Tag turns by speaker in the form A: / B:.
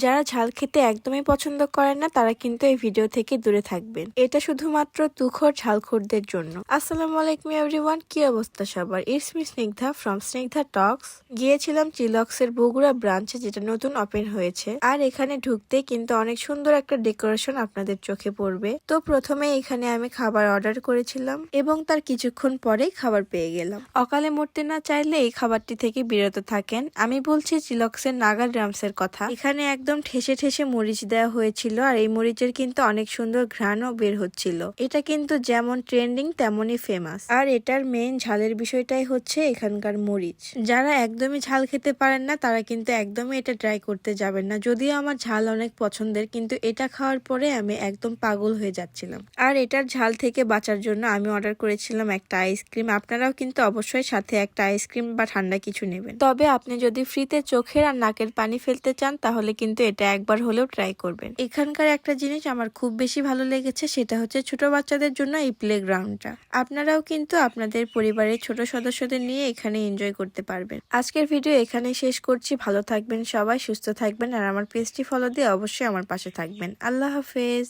A: যারা ঝাল খেতে একদমই পছন্দ করেন না তারা কিন্তু এই ভিডিও থেকে দূরে থাকবেন। এটা শুধুমাত্র তুখোর ঝালখোরদের জন্য। আসসালামু আলাইকুম এভরিওয়ান, কি অবস্থা সবার? It's me Snigdha from Snigdha talks. গিয়েছিলাম চিলক্সের বগুড়া ব্রাঞ্চে, যেটা নতুন ওপেন হয়েছে। আর এখানে ঢুকতে কিন্তু অনেক সুন্দর একটা ডেকোরেশন আপনাদের চোখে পড়বে। তো প্রথমে এখানে আমি খাবার অর্ডার করেছিলাম এবং তার কিছুক্ষণ পরেই খাবার পেয়ে গেলাম। অকালে মরতে না চাইলে এই খাবারটি থেকে বিরত থাকেন। আমি বলছি চিলক্সের নাগা ড্রামসের কথা। এখানে একদম ঠেসে ঠেসে মরিচ দেওয়া হয়েছিল, আর এই মরিচের কিন্তু অনেক সুন্দর ঘ্রাণও বের হচ্ছিল। এটা কিন্তু যেমন ট্রেন্ডিং তেমনই ফেমাস। আর এটার মেইন ঝালের বিষয়টাই হচ্ছে এখানকার মরিচ। যারা একদমই ঝাল খেতে পারেন না তারা কিন্তু একদমই এটা ট্রাই করতে যাবেন না। যদিও আমার ঝাল অনেক পছন্দের, কিন্তু এটা খাওয়ার পরে আমি একদম পাগল হয়ে যাচ্ছিলাম। আর এটার ঝাল থেকে বাঁচার জন্য আমি অর্ডার করেছিলাম একটা আইসক্রিম। আপনারাও কিন্তু অবশ্যই সাথে একটা আইসক্রিম বা ঠান্ডা কিছু নেবেন। তবে আপনি যদি ফ্রিতে চোখের আর নাকের পানি ফেলতে চান তাহলে কিন্তু এটা একবার হলেও ট্রাই করবেন। এখানকার একটা জিনিস আমার খুব বেশি ভালো লেগেছে, সেটা হচ্ছে ছোট বাচ্চাদের জন্য এই প্লেগ্রাউন্ডটা। আপনারাও কিন্তু আপনাদের পরিবারের ছোট সদস্যদের নিয়ে এখানে এনজয় করতে পারবেন। আজকের ভিডিও এখানেই শেষ করছি। ভালো থাকবেন সবাই, সুস্থ থাকবেন, আর আমার পেজটি ফলো দিয়ে অবশ্যই আমার পাশে থাকবেন। আল্লাহ হাফেজ।